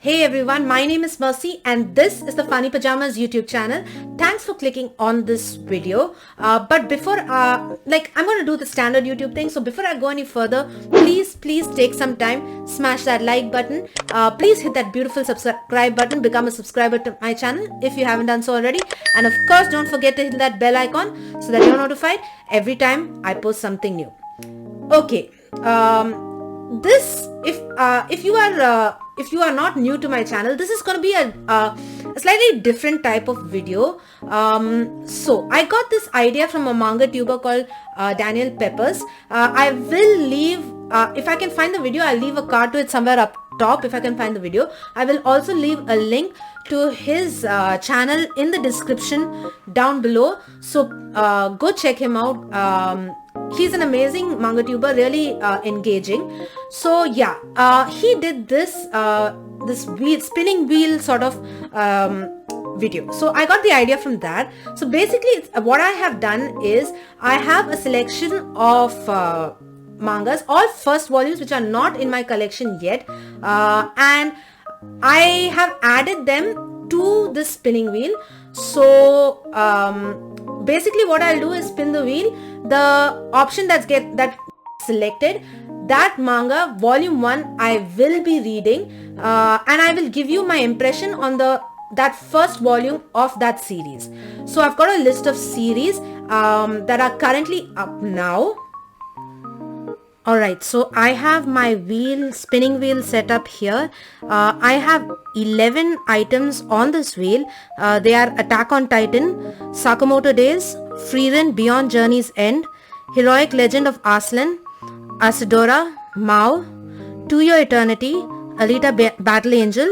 Hey everyone, my name is Mercy and this is the Funny Pajamas YouTube channel. Thanks for clicking on this video. But before, I'm going to do the standard YouTube thing. So before I go any further, please take some time, smash that like button. Please hit that beautiful subscribe button, become a subscriber to my channel if you haven't done so already. And of course, don't forget to hit that bell icon so that you're notified every time I post something new. Okay. If you are not new to my channel, this is going to be a slightly different type of video. So I got this idea from a manga tuber called Daniel Peppers. I will leave, if I can find the video, I'll leave a card to it somewhere up top if I can find the video. I will also leave a link to his channel in the description down below. So go check him out. He's an amazing manga tuber, really engaging. So yeah, he did this spinning wheel sort of video. So I got the idea from that. So basically what I have done is I have a selection of mangas, all first volumes which are not in my collection yet, and I have added them to this spinning wheel. So basically what I'll do is spin the wheel. The option that selected, that manga volume 1 I will be reading, and I will give you my impression on that first volume of that series. So I've got a list of series that are currently up now. Alright, so I have my spinning wheel set up here. I have 11 items on this wheel. They are Attack on Titan, Sakamoto Days, Frieren Beyond Journey's End, Heroic Legend of Arslan, Asadora, Mao, To Your Eternity, Alita Battle Angel,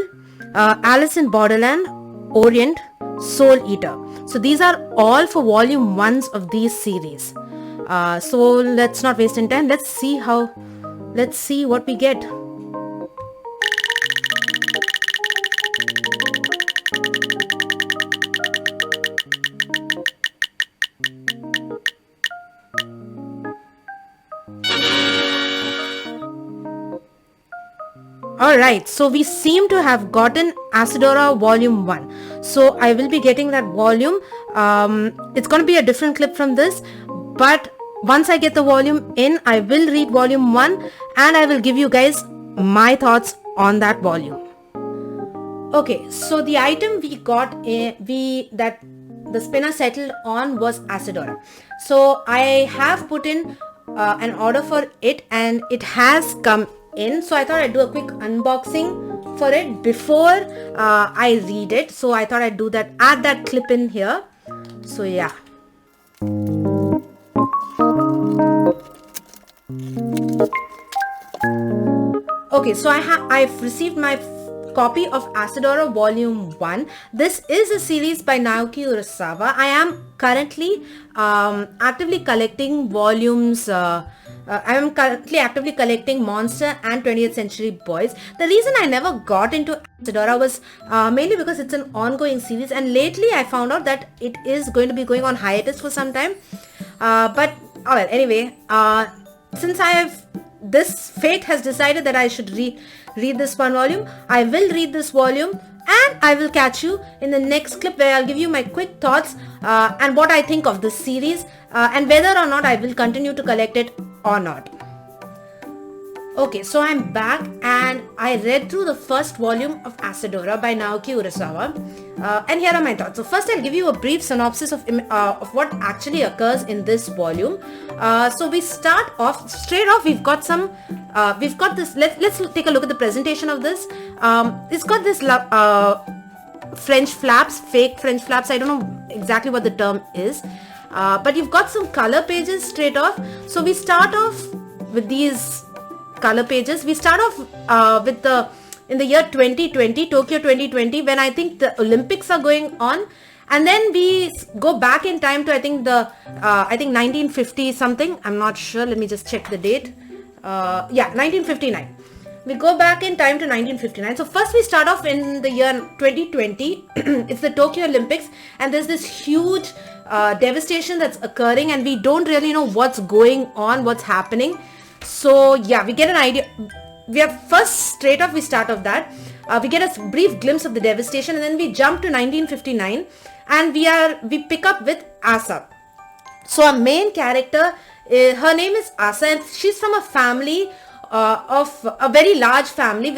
Alice in Borderland, Orient, Soul Eater. So these are all for volume 1s of these series. So let's not waste any time. Let's see what we get. Alright, so we seem to have gotten Asadora volume 1. So I will be getting that volume. It's going to be a different clip from this, but once I get the volume in, I will read volume 1 and I will give you guys my thoughts on that volume. Okay, so the item we got that the spinner settled on was Asadora. So I have put in an order for it and it has come in. So I thought I'd do a quick unboxing for it before I read it. So I thought I'd do that, add that clip in here. So yeah. Okay, so I've received my copy of Asadora Volume 1. This is a series by Naoki Urasawa. I am currently actively collecting volumes. I am currently actively collecting Monster and 20th Century Boys. The reason I never got into Asadora was mainly because it's an ongoing series, and lately I found out that it is going to be going on hiatus for some time. But well, anyway, since this fate has decided that I should read this one volume, I will read this volume and I will catch you in the next clip where I'll give you my quick thoughts and what I think of this series and whether or not I will continue to collect it or not. Okay, so I'm back and I read through the first volume of Asadora by Naoki Urasawa, and here are my thoughts. So first I'll give you a brief synopsis of what actually occurs in this volume. So we start off, straight off we've got this, let's take a look at the presentation of this. It's got this French flaps, fake French flaps, I don't know exactly what the term is, but you've got some color pages straight off. So we start off with these color pages. We start off in the year 2020, Tokyo 2020, when I think the Olympics are going on, and then we go back in time to I think 1950 something. I'm not sure. Let me just check the date. 1959. We go back in time to 1959. So first we start off in the year 2020. It's the Tokyo Olympics, and there's this huge devastation that's occurring, and we don't really know what's going on, what's happening. So yeah, we get an idea. We have first straight off we start off that. we get a brief glimpse of the devastation, and then we jump to 1959, and we pick up with Asa. So our main character, her name is Asa, and she's from a family of a very large family.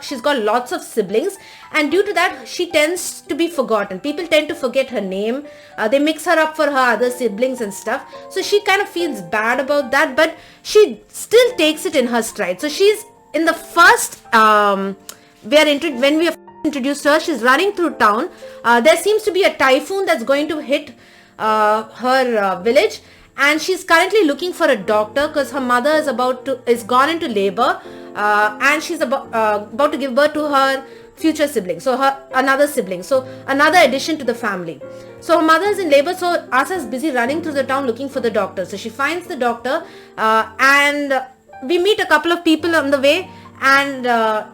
She's got lots of siblings, and due to that she tends to be forgotten. People tend to forget her name. They mix her up for her other siblings and stuff. So she kind of feels bad about that, but she still takes it in her stride. So she's in the first when we are introduced to her, she's running through town. There seems to be a typhoon that's going to hit her village, and she's currently looking for a doctor because her mother is gone into labor, and she's about to give birth to her future sibling, so another sibling, so another addition to the family. So her mother is in labor, so Asa is busy running through the town looking for the doctor. So she finds the doctor, and we meet a couple of people on the way, and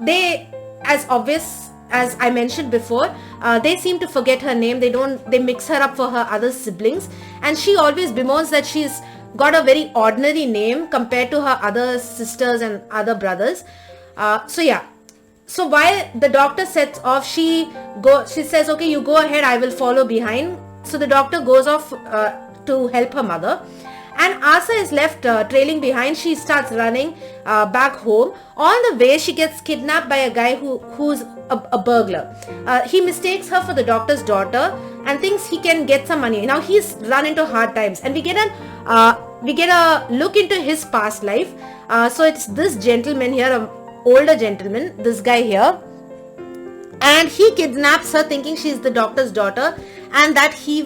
they, as obvious as I mentioned before, they seem to forget her name. They mix her up for her other siblings, and she always bemoans that she's got a very ordinary name compared to her other sisters and other brothers. So while the doctor sets off, she says, okay, you go ahead, I will follow behind. So the doctor goes off to help her mother, and Asa is left trailing behind. She starts running back home. On the way, she gets kidnapped by a guy who's a burglar. He mistakes her for the doctor's daughter and thinks he can get some money. Now he's run into hard times, and we get a look into his past life. So it's this gentleman here, an older gentleman, this guy here, and he kidnaps her thinking she's the doctor's daughter, and that he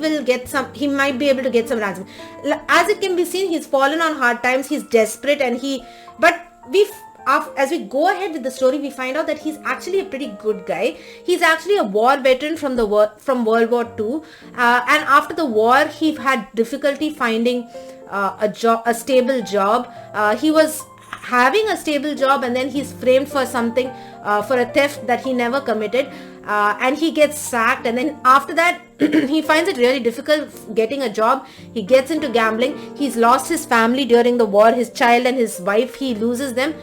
might be able to get some ransom. As it can be seen, he's fallen on hard times, he's desperate, and as we go ahead with the story, we find out that he's actually a pretty good guy. He's actually a war veteran from World War II, and after the war, he had difficulty finding a stable job. He was having a stable job, and then he's framed for something, for a theft that he never committed, and he gets sacked, and then after that he finds it really difficult getting a job. He gets into gambling. He's lost his family during the war, his child and his wife. He loses them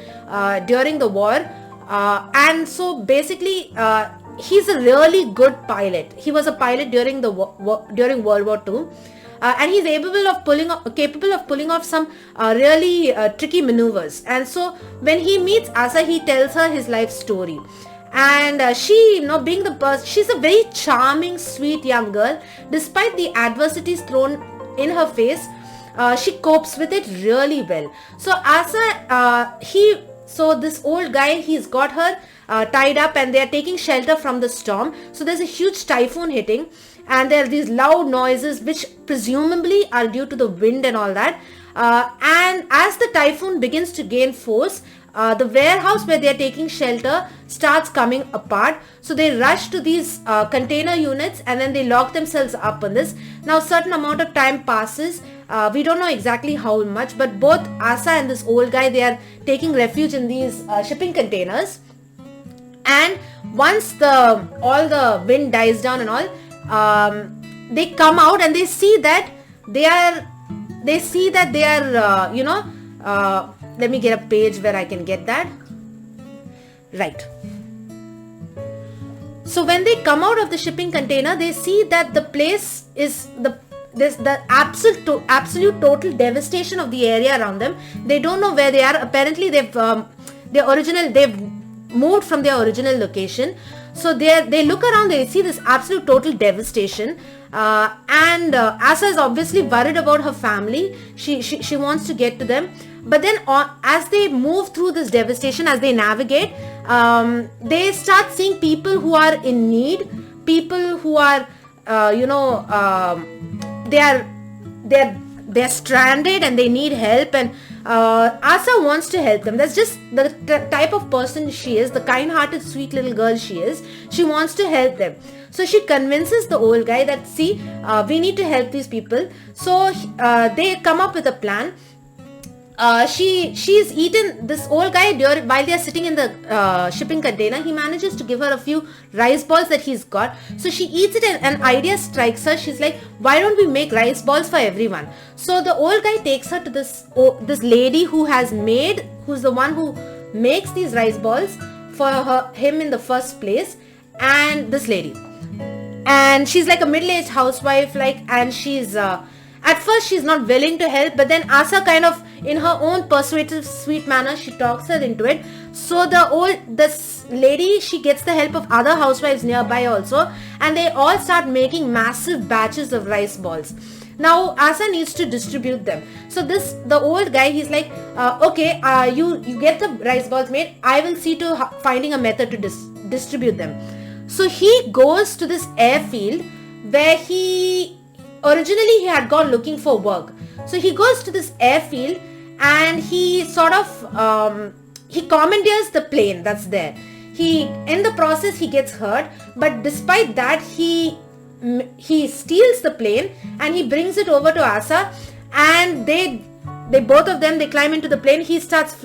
during the war, and so basically he's a really good pilot. He was a pilot during during World War II. And he's capable of pulling off some really tricky maneuvers. And so when he meets Asa, he tells her his life story. And she, being the person, she's a very charming, sweet young girl. Despite the adversities thrown in her face, she copes with it really well. So Asa, so this old guy, he's got her tied up, and they're taking shelter from the storm. So there's a huge typhoon hitting, and there are these loud noises which presumably are due to the wind and all that. And as the typhoon begins to gain force, the warehouse where they are taking shelter starts coming apart. So they rush to these container units, and then they lock themselves up in this. Now a certain amount of time passes. We don't know exactly how much, but both Asa and this old guy, they are taking refuge in these shipping containers. And once all the wind dies down and all, they come out, and they see that they are let me get a page where I can get that right. So when they come out of the shipping container, they see that the place is the absolute total devastation of the area around them. They don't know where they are. Apparently they've moved from their original location. So they look around, they see this absolute total devastation, and Asa is obviously worried about her family. She wants to get to them, but then as they move through this devastation, as they navigate, they start seeing people who are in need, people who are they're stranded and they need help, and Asa wants to help them. That's just the type of person she is, the kind-hearted, sweet little girl she is. She wants to help them. So she convinces the old guy that, see, we need to help these people. So they come up with a plan. She's eaten this old guy while they are sitting in the shipping container. He manages to give her a few rice balls that he's got. So she eats it, and an idea strikes her. She's like, why don't we make rice balls for everyone? So the old guy takes her to this lady who's the one who makes these rice balls him in the first place, and this lady. And she's like a middle-aged housewife, and she's at first she's not willing to help, but then Asa kind of, in her own persuasive sweet manner, she talks her into it. So this lady, she gets the help of other housewives nearby also, and they all start making massive batches of rice balls. Now Asa needs to distribute them. So the old guy, he's like, okay, you get the rice balls made, I will see to finding a method to distribute them. So he goes to this airfield where originally he had gone looking for work. So he goes to this airfield and he sort of he commandeers the plane that's there. In the process he gets hurt, but despite that he steals the plane and he brings it over to Asa, and they both of them, they climb into the plane. He starts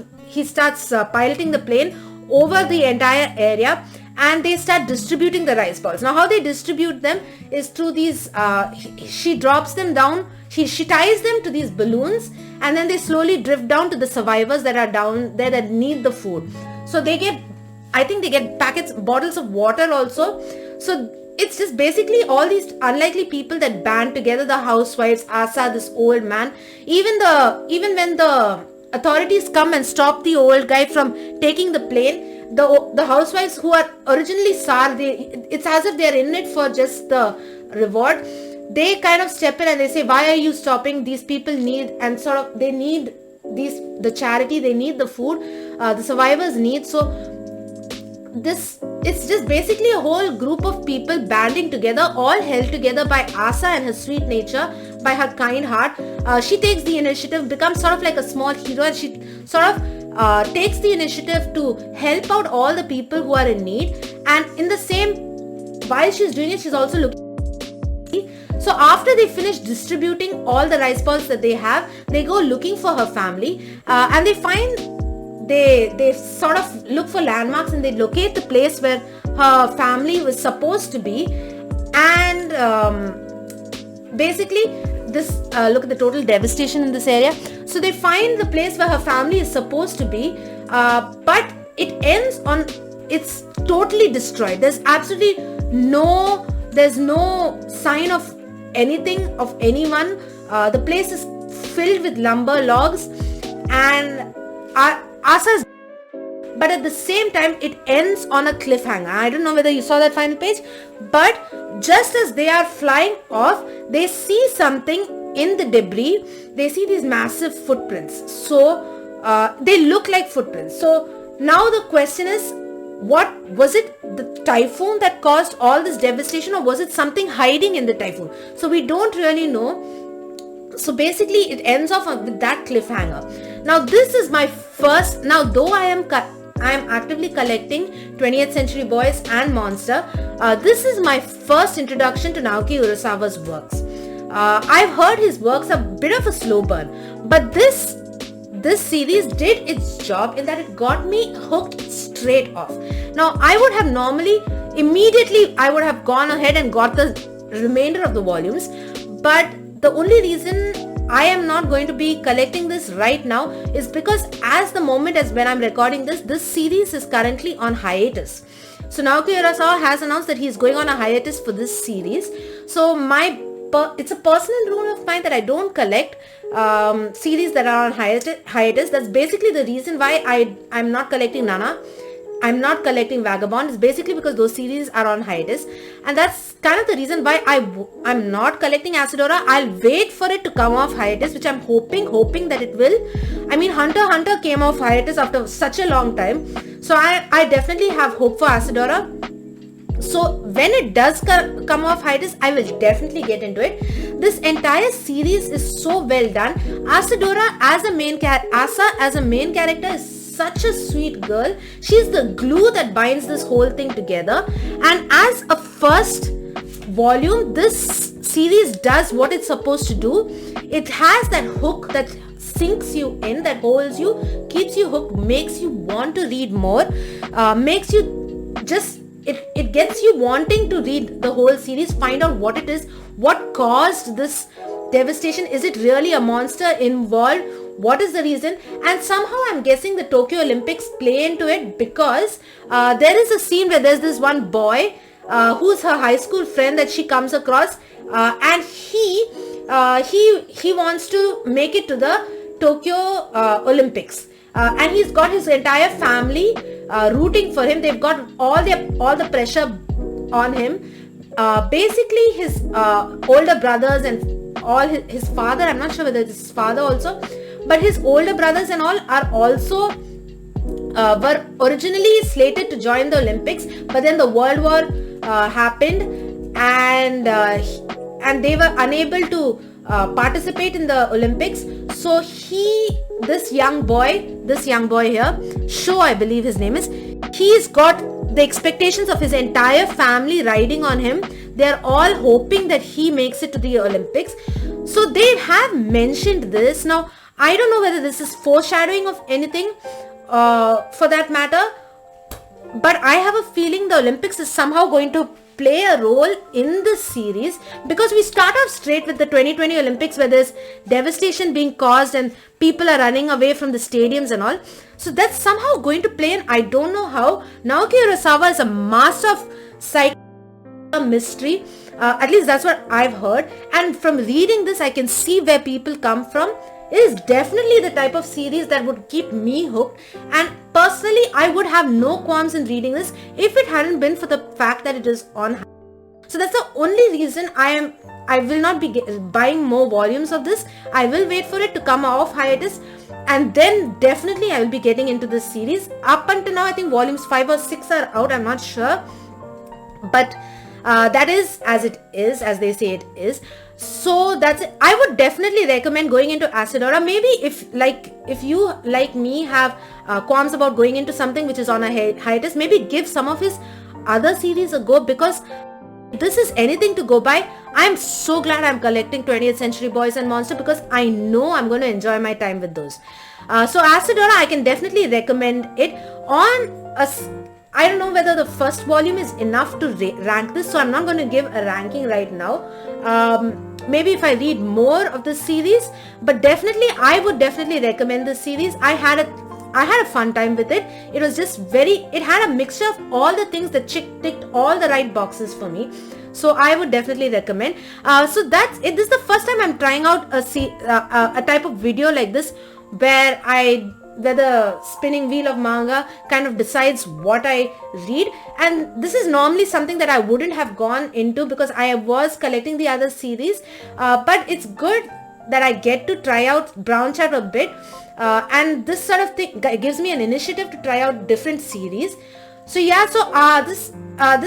piloting the plane over the entire area, and they start distributing the rice balls. Now how they distribute them is through these, she drops them down, she ties them to these balloons, and then they slowly drift down to the survivors that are down there that need the food. So I think they get bottles of water also. So it's just basically all these unlikely people that band together, the housewives, Asa, this old man. Even when the authorities come and stop the old guy from taking the plane, the housewives who are originally it's as if they are in it for just the reward. They kind of step in and they say, why are you stopping? These people need, and sort of they need the charity, they need the food, the survivors need. So it's just basically a whole group of people banding together, all held together by Asa and her sweet nature, by her kind heart. She takes the initiative, becomes sort of like a small hero, and she sort of takes the initiative to help out all the people who are in need. And while she's doing it, she's also looking. So after they finish distributing all the rice balls that they have, they go looking for her family, and they sort of look for landmarks, and they locate the place where her family was supposed to be. And basically this look at the total devastation in this area. So they find the place where her family is supposed to be, but it ends on, it's totally destroyed. There's absolutely there's no sign of anything, of anyone. The place is filled with lumber logs, and Asa's, but at the same time it ends on a cliffhanger. I don't know whether you saw that final page, but just as they are flying off, they see something in the debris. They see these massive footprints. So they look like footprints. So now the question is, what was it? The typhoon that caused all this devastation, or was it something hiding in the typhoon? So we don't really know. So basically it ends off with that cliffhanger. Now this is my first, now though I am actively collecting 20th Century Boys and Monster, this is my first introduction to Naoki Urasawa's works. I've heard his works a bit of a slow burn, but this series did its job in that it got me hooked straight off. Now I would have I would have gone ahead and got the remainder of the volumes, but the only reason I am not going to be collecting this right now is because when I'm recording this series is currently on hiatus. So Naoki Urasawa has announced that he's going on a hiatus for this series. So it's a personal rule of mine that I don't collect series that are on hiatus. That's basically the reason why I'm not collecting Nana. I'm not collecting Vagabond. It's basically because those series are on hiatus, and that's kind of the reason why I'm not collecting Asadora. I'll wait for it to come off hiatus, which I'm hoping that it will. I mean, Hunter x Hunter came off hiatus after such a long time, so I definitely have hope for Asadora. So when it does come off hiatus, I will definitely get into it. This entire series is so well done. Asadora as a main Asa as a main character is such a sweet girl. She's the glue that binds this whole thing together. And as a first volume, this series does what it's supposed to do. It has that hook that sinks you in, that holds you, keeps you hooked, makes you want to read more, makes you just, it gets you wanting to read the whole series, find out what it is, what caused this devastation. Is it really a monster involved? what is the reason, and somehow I'm guessing the Tokyo Olympics play into it, because there is a scene where there's this one boy who's her high school friend that she comes across, and he wants to make it to the Tokyo Olympics, and he's got his entire family rooting for him. They've got all the pressure on him. Basically his older brothers and all his father, I'm not sure whether it's his father also, but his older brothers and all are also were originally slated to join the Olympics, but then the World War happened, and they were unable to participate in the Olympics. So this young boy here, Sho, I believe his name is, he's got the expectations of his entire family riding on him. They're all hoping that he makes it to the Olympics. So they have mentioned this. Now, I don't know whether this is foreshadowing of anything for that matter, but I have a feeling the Olympics is somehow going to play a role in this series, because we start off straight with the 2020 Olympics where there's devastation being caused and people are running away from the stadiums and all. So that's somehow going to play, and I don't know how. Naoki Urasawa is a master of mystery. At least that's what I've heard. And from reading this, I can see where people come from. It is definitely the type of series that would keep me hooked. And personally, I would have no qualms in reading this if it hadn't been for the fact that it is on. So that's the only reason I will not be buying more volumes of this. I will wait for it to come off hiatus, and then definitely I will be getting into this series. Up until now, I think volumes 5 or 6 are out. I'm not sure. But that is as it is, as they say it is. So that's it. I would definitely recommend going into Asadora. Maybe if you like me have qualms about going into something which is on a hiatus, maybe give some of his other series a go, because this is anything to go by. I'm so glad I'm collecting 20th Century Boys and Monster, because I know I'm going to enjoy my time with those. So Asadora, I can definitely recommend it. I don't know whether the first volume is enough to rank this, so I'm not going to give a ranking right now. Maybe if I read more of the series, but definitely I would definitely recommend this series. I had a fun time with it. It was just it had a mixture of all the things that ticked all the right boxes for me. So I would definitely recommend. So that's it. This is the first time I'm trying out a type of video like this, where the spinning wheel of manga kind of decides what I read. And this is normally something that I wouldn't have gone into, because I was collecting the other series. But it's good that I get to try out, branch out a bit. And this sort of thing gives me an initiative to try out different series. So yeah, this is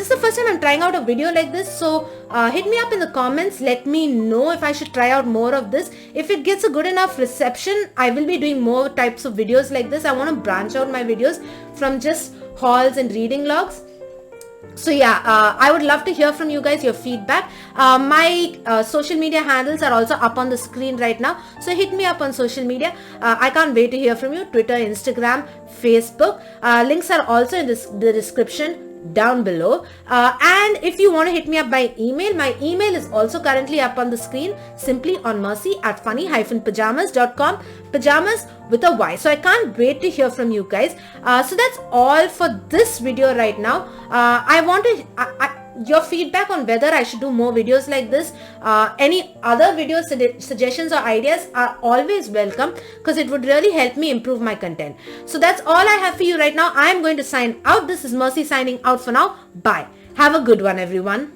the first time I'm trying out a video like this. So hit me up in the comments. Let me know if I should try out more of this. If it gets a good enough reception, I will be doing more types of videos like this. I want to branch out my videos from just hauls and reading logs. So yeah, I would love to hear from you guys, your feedback. My social media handles are also up on the screen right now. So hit me up on social media. I can't wait to hear from you. Twitter, Instagram, Facebook. Links are also in the description down below. And if you want to hit me up by email, my email is also currently up on the screen, simply on mercy@funny-pajamas.com, pajamas with a Y. So I can't wait to hear from you guys. So that's all for this video right now. I want your feedback on whether I should do more videos like this. Any other video suggestions or ideas are always welcome, because it would really help me improve my content. So that's all I have for you right now. I am going to sign out. This is Mercy signing out for now. Bye. Have a good one, everyone.